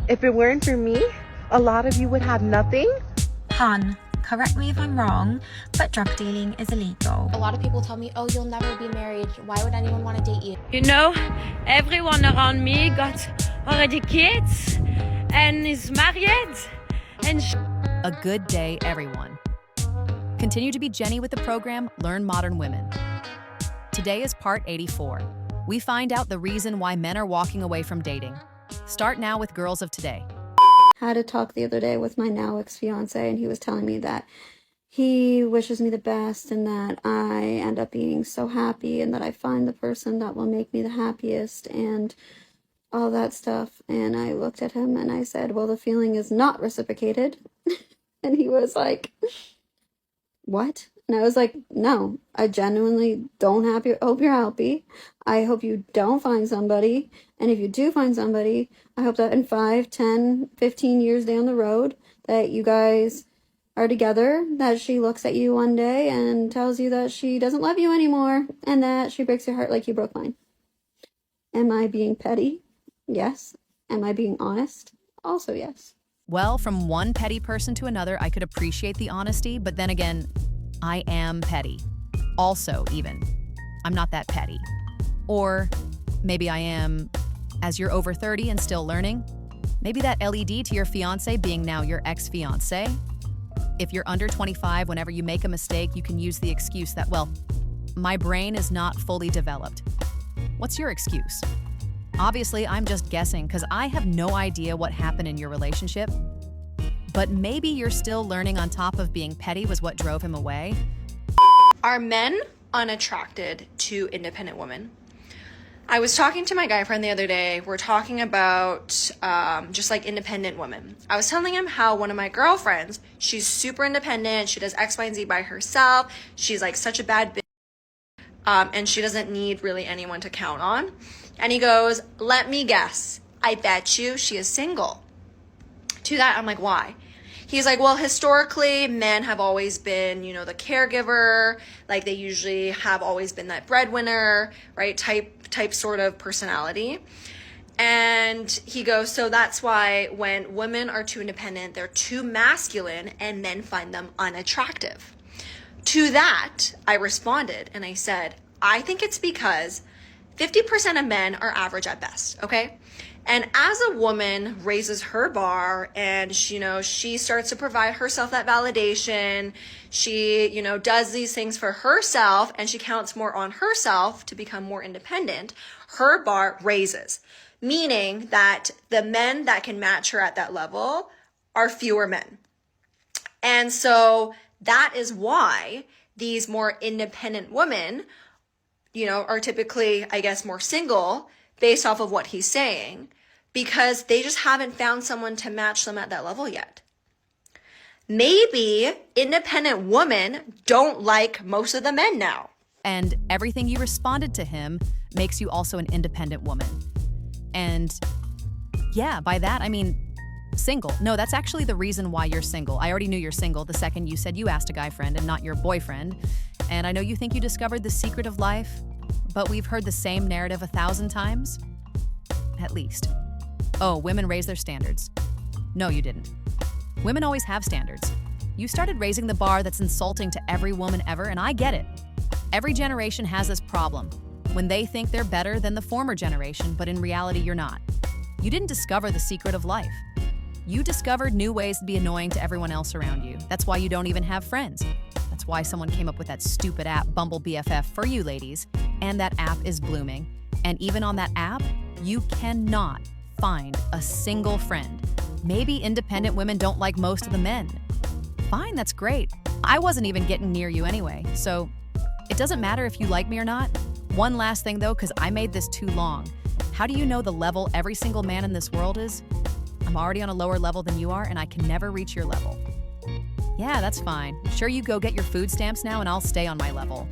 If it weren't for me, a lot of you would have nothing. Hun, correct me if I'm wrong, but drug dealing is illegal. A lot of people tell me, oh, you'll never be married. Why would anyone want to date you? You know, everyone around me got already kids and is married and A good day, everyone. Continue to be Jenny with the program Learn Modern Women. Today is part 84. We find out the reason why men are walking away from dating. Start now with Girls of Today. Had a talk the other day with my now ex-fiance, and he was telling me that he wishes me the best and that I end up being so happy and that I find the person that will make me the happiest and all that stuff. And I looked at him and I said, well, the feeling is not reciprocated. And he was like, what? And I was like, no, I genuinely don't hope you're happy. I hope you don't find somebody. And if you do find somebody, I hope that in 5, 10, 15 years down the road that you guys are together, that she looks at you one day and tells you that she doesn't love you anymore and that she breaks your heart like you broke mine. Am I being petty? Yes. Am I being honest? Also yes. Well, from one petty person to another, I could appreciate the honesty, but then again, I am petty. Also, even. I'm not that petty. Or maybe I am, as you're over 30 and still learning, maybe that LED to your fiance being now your ex-fiance. If you're under 25, whenever you make a mistake, you can use the excuse that, well, my brain is not fully developed. What's your excuse? Obviously, I'm just guessing because I have no idea what happened in your relationship. But maybe you're still learning on top of being petty was what drove him away. Are men unattracted to independent women? I was talking to my guy friend the other day. We're talking about just like independent women. I was telling him how one of my girlfriends, she's super independent. She does X, Y, and Z by herself. She's like such a bad bitch. And she doesn't need really anyone to count on. And he goes, let me guess. I bet you she is single. To that, I'm like, why? He's like, well, historically, men have always been, the caregiver. Like they usually have always been that breadwinner, right? Type sort of personality. And he goes, so that's why when women are too independent, they're too masculine and men find them unattractive. To that, I responded and I said, I think it's because 50% of men are average at best, okay? And as a woman raises her bar and she starts to provide herself that validation, she, does these things for herself and she counts more on herself to become more independent, her bar raises, meaning that the men that can match her at that level are fewer men. And so that is why these more independent women, are typically, I guess, more single based off of what he's saying, because they just haven't found someone to match them at that level yet. Maybe independent women don't like most of the men now. And everything you responded to him makes you also an independent woman. And yeah, by that, I mean, single. No, that's actually the reason why you're single. I already knew you're single the second you said you asked a guy friend and not your boyfriend. And I know you think you discovered the secret of life, but we've heard the same narrative 1,000 times. At least. Oh, women raise their standards. No, you didn't. Women always have standards. You started raising the bar that's insulting to every woman ever, and I get it. Every generation has this problem, when they think they're better than the former generation, but in reality, you're not. You didn't discover the secret of life. You discovered new ways to be annoying to everyone else around you. That's why you don't even have friends. That's why someone came up with that stupid app, Bumble BFF, for you ladies. And that app is blooming. And even on that app, you cannot find a single friend. Maybe independent women don't like most of the men. Fine, that's great. I wasn't even getting near you anyway, so it doesn't matter if you like me or not. One last thing though, because I made this too long. How do you know the level every single man in this world is? I'm already on a lower level than you are, and I can never reach your level. Yeah, that's fine. Sure, you go get your food stamps now, and I'll stay on my level.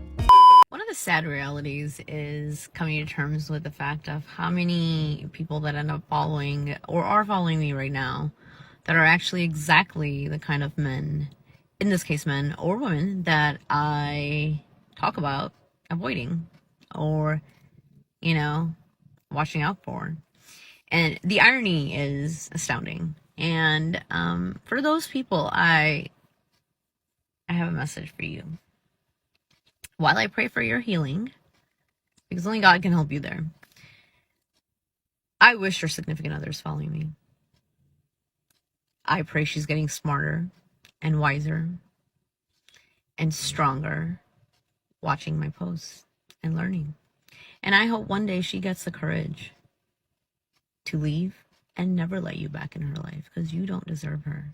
One of the sad realities is coming to terms with the fact of how many people that end up following or are following me right now that are actually exactly the kind of men, in this case men or women, that I talk about avoiding or, watching out for. And the irony is astounding. And for those people, I have a message for you. While I pray for your healing, because only God can help you there, I wish your significant other is following me. I pray she's getting smarter and wiser and stronger watching my posts and learning. And I hope one day she gets the courage to leave and never let you back in her life, because you don't deserve her.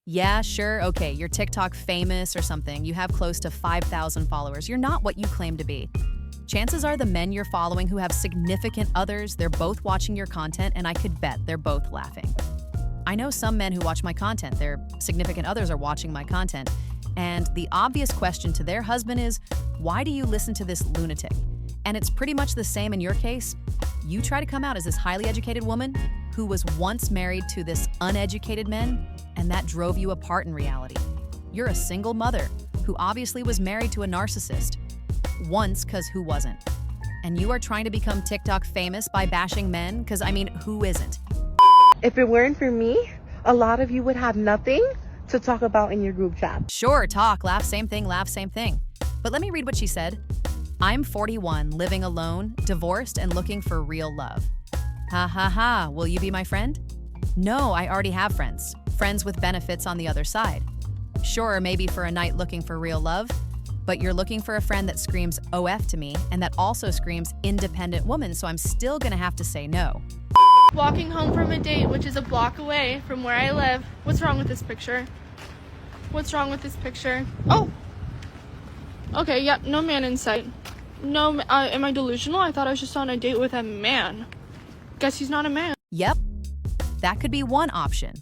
Yeah, sure, okay, you're TikTok famous or something. You have close to 5,000 followers. You're not what you claim to be. Chances are the men you're following who have significant others, they're both watching your content, and I could bet they're both laughing. I know some men who watch my content, their significant others are watching my content, and the obvious question to their husband is, why do you listen to this lunatic? And it's pretty much the same in your case. You try to come out as this highly educated woman who was once married to this uneducated man, and that drove you apart in reality. You're a single mother who obviously was married to a narcissist. Once, because who wasn't? And you are trying to become TikTok famous by bashing men? Because, I mean, who isn't? If it weren't for me, a lot of you would have nothing to talk about in your group chat. Sure, talk, laugh, same thing, laugh, same thing. But let me read what she said. I'm 41, living alone, divorced, and looking for real love. Ha ha ha, will you be my friend? No, I already have friends. Friends with benefits on the other side. Sure, maybe for a night looking for real love, but you're looking for a friend that screams OF to me and that also screams independent woman, so I'm still gonna have to say no. Walking home from a date, which is a block away from where I live. What's wrong with this picture? What's wrong with this picture? Oh! Okay, yep, no man in sight. No, am I delusional? I thought I was just on a date with a man. Guess he's not a man. Yep, that could be one option.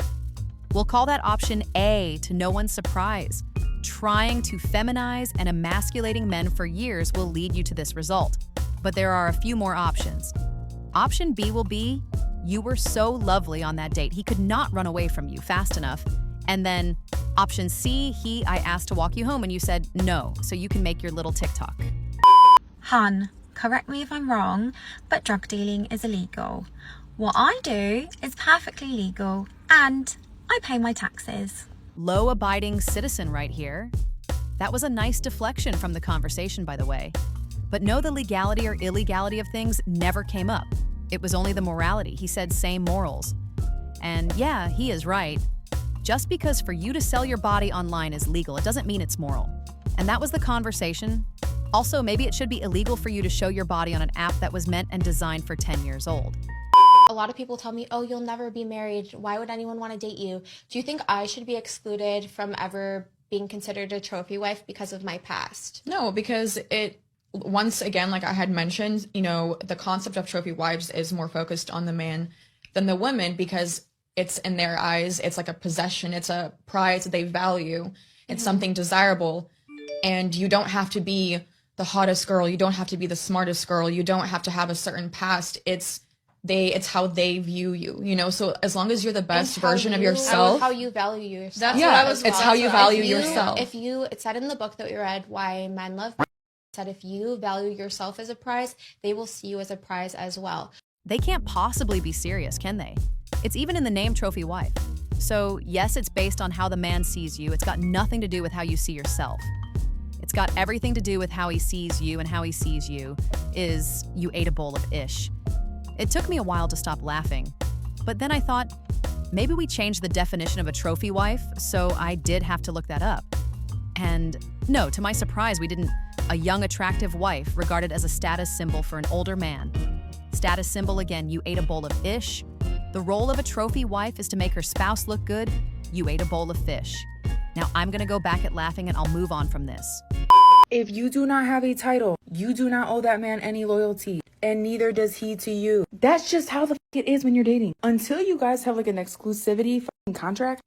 We'll call that option A to no one's surprise. Trying to feminize and emasculating men for years will lead you to this result. But there are a few more options. Option B will be, you were so lovely on that date, he could not run away from you fast enough. And then option C, I asked to walk you home and you said no, so you can make your little TikTok. Hun, correct me if I'm wrong, but drug dealing is illegal. What I do is perfectly legal, and I pay my taxes. Law-abiding citizen right here. That was a nice deflection from the conversation, by the way. But no, the legality or illegality of things never came up. It was only the morality. He said same morals. And yeah, he is right. Just because for you to sell your body online is legal, it doesn't mean it's moral. And that was the conversation. Also, maybe it should be illegal for you to show your body on an app that was meant and designed for 10 years old. A lot of people tell me, oh, you'll never be married. Why would anyone want to date you? Do you think I should be excluded from ever being considered a trophy wife because of my past? No, because once again, like I had mentioned, the concept of trophy wives is more focused on the man than the women, because it's in their eyes, it's like a possession, it's a prize that they value, it's something desirable, and you don't have to be the hottest girl, you don't have to be the smartest girl, you don't have to have a certain past. It's how they view you, so as long as you're the best version of yourself. How you value yourself. That's what I was. It's how you value yourself. It said in the book that we read, Why Men Love, it said if you value yourself as a prize, they will see you as a prize as well. They can't possibly be serious, can they? It's even in the name trophy wife. So yes, it's based on how the man sees you. It's got nothing to do with how you see yourself. It's got everything to do with how he sees you, and how he sees you is you ate a bowl of ish. It took me a while to stop laughing, but then I thought, maybe we changed the definition of a trophy wife, so I did have to look that up. And no, to my surprise, we didn't. A young, attractive wife regarded as a status symbol for an older man. Status symbol again, you ate a bowl of ish. The role of a trophy wife is to make her spouse look good. You ate a bowl of fish. Now I'm gonna go back at laughing and I'll move on from this. If you do not have a title, you do not owe that man any loyalty, and neither does he to you. That's just how the it is when you're dating. Until you guys have like an exclusivity contract,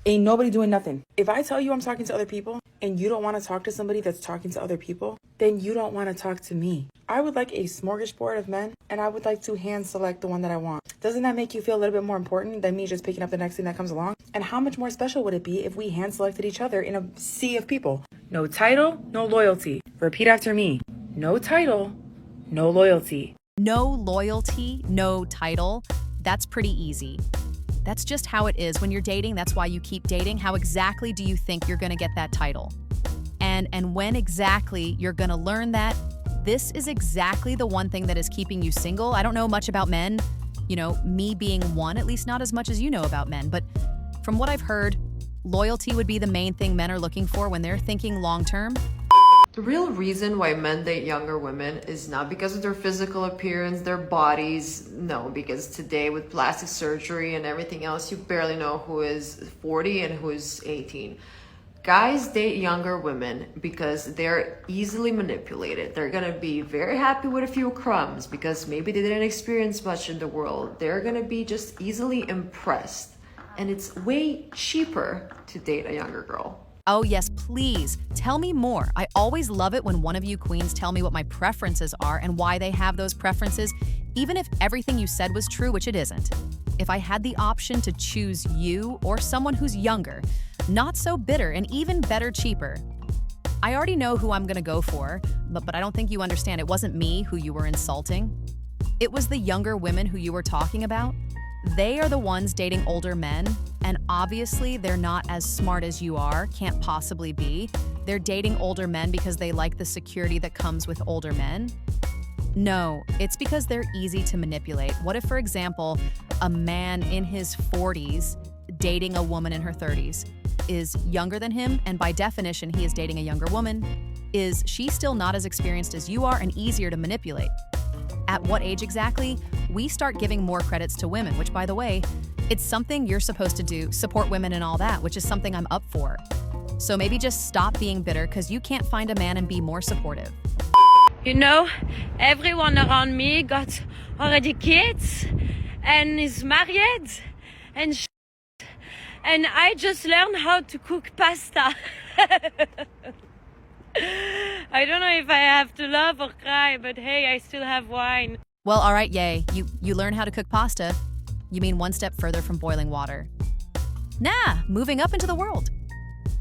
ain't nobody doing nothing. If I tell you I'm talking to other people and you don't want to talk to somebody that's talking to other people, then you don't want to talk to me. I would like a smorgasbord of men, and I would like to hand select the one that I want. Doesn't that make you feel a little bit more important than me just picking up the next thing that comes along? And how much more special would it be if we hand selected each other in a sea of people? No title, no loyalty. Repeat after me. No title, no loyalty. No loyalty, no title. That's pretty easy. That's just how it is when you're dating. That's why you keep dating. How exactly do you think you're gonna get that title? And when exactly you're gonna learn that, this is exactly the one thing that is keeping you single. I don't know much about men, you know, me being one, at least not as much as you know about men, but from what I've heard, loyalty would be the main thing men are looking for when they're thinking long-term. The real reason why men date younger women is not because of their physical appearance, their bodies. No, because today with plastic surgery and everything else, you barely know who is 40 and who is 18. Guys date younger women because they're easily manipulated. They're gonna be very happy with a few crumbs because maybe they didn't experience much in the world. They're gonna be just easily impressed. And it's way cheaper to date a younger girl. Oh yes, please, tell me more. I always love it when one of you queens tell me what my preferences are and why they have those preferences, even if everything you said was true, which it isn't. If I had the option to choose you or someone who's younger, not so bitter and even better cheaper, I already know who I'm gonna go for, but I don't think you understand. It wasn't me who you were insulting. It was the younger women who you were talking about. They are the ones dating older men, and obviously they're not as smart as you are, can't possibly be. They're dating older men because they like the security that comes with older men. No, it's because they're easy to manipulate. What if, for example, a man in his 40s dating a woman in her 30s is younger than him, and by definition he is dating a younger woman? Is she still not as experienced as you are and easier to manipulate? At what age exactly? We start giving more credits to women, which, by the way, it's something you're supposed to do, support women and all that, which is something I'm up for. So maybe just stop being bitter because you can't find a man and be more supportive. You know, everyone around me got already kids and is married and and I just learned how to cook pasta. I don't know if I have to laugh or cry, but hey, I still have wine. Well, all right, yay. You learn how to cook pasta. You mean one step further from boiling water. Nah, moving up into the world.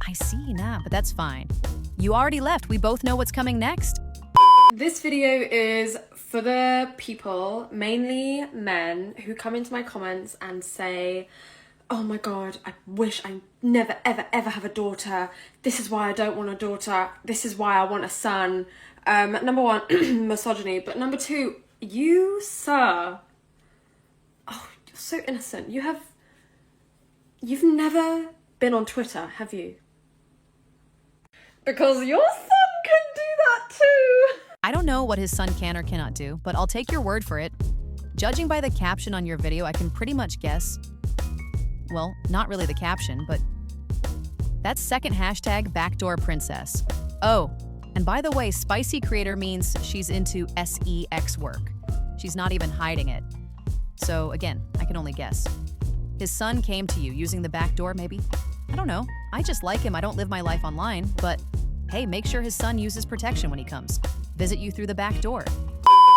I see, nah, but that's fine. You already left. We both know what's coming next. This video is for the people, mainly men, who come into my comments and say, oh my god, I wish I never ever ever have a daughter. This is why I don't want a daughter. This is why I want a son. Number one, misogyny. But number two, you, sir, oh, you're so innocent. You've never been on Twitter, have you? Because your son can do that too. I don't know what his son can or cannot do, but I'll take your word for it. Judging by the caption on your video, I can pretty much guess. Well, not really the caption, but that's second hashtag backdoor princess. Oh, and by the way, spicy creator means she's into sex work. She's not even hiding it. So again, I can only guess. His son came to you using the back door, maybe? I don't know. I just like him. I don't live my life online, but hey, make sure his son uses protection when he comes. Visit you through the back door.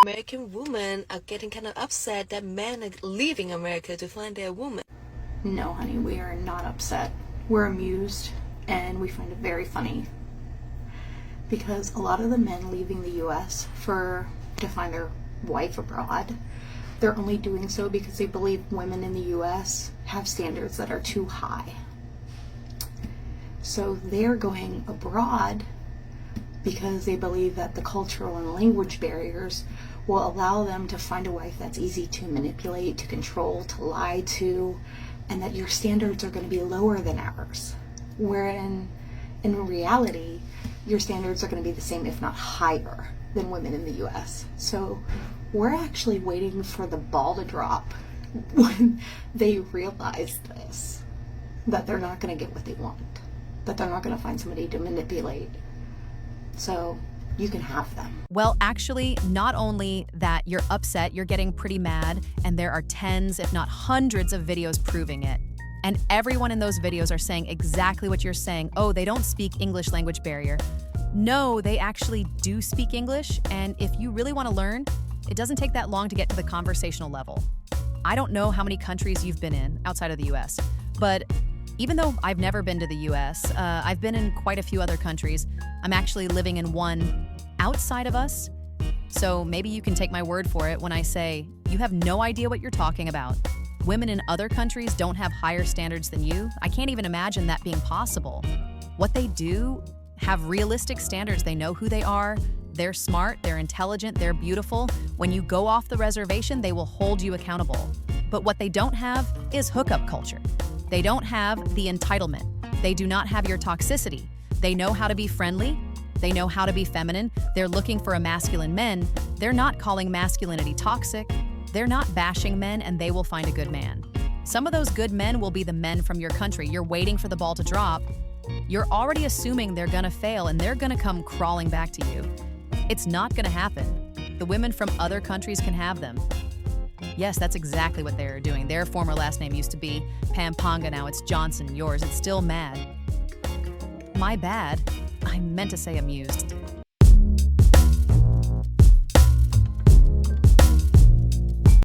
American women are getting kind of upset that men are leaving America to find their woman. No, honey, we are not upset. We're amused, and we find it very funny. Because a lot of the men leaving the US to find their wife abroad, they're only doing so because they believe women in the US have standards that are too high. So they're going abroad because they believe that the cultural and language barriers will allow them to find a wife that's easy to manipulate, to control, to lie to, and that your standards are going to be lower than ours. Where in reality, your standards are going to be the same, if not higher, than women in the US. So we're actually waiting for the ball to drop when they realize this, that they're not going to get what they want, that they're not going to find somebody to manipulate. So you can have them. Well, actually, not only that you're upset, you're getting pretty mad, and there are tens, if not hundreds of videos proving it. And everyone in those videos are saying exactly what you're saying. Oh, they don't speak English language barrier. No, they actually do speak English, and if you really want to learn, it doesn't take that long to get to the conversational level. I don't know how many countries you've been in outside of the US, but even though I've never been to the US, I've been in quite a few other countries. I'm actually living in one outside of us. So maybe you can take my word for it when I say you have no idea what you're talking about. Women in other countries don't have higher standards than you. I can't even imagine that being possible. What they do have realistic standards. They know who they are. They're smart, they're intelligent, they're beautiful. When you go off the reservation, they will hold you accountable. But what they don't have is hookup culture. They don't have the entitlement. They do not have your toxicity. They know how to be friendly. They know how to be feminine. They're looking for a masculine man. They're not calling masculinity toxic. They're not bashing men, and they will find a good man. Some of those good men will be the men from your country. You're waiting for the ball to drop. You're already assuming they're gonna fail and they're gonna come crawling back to you. It's not gonna happen. The women from other countries can have them. Yes, that's exactly what they're doing. Their former last name used to be Pampanga, now it's Johnson. Yours, it's still Mad. My bad. I meant to say amused.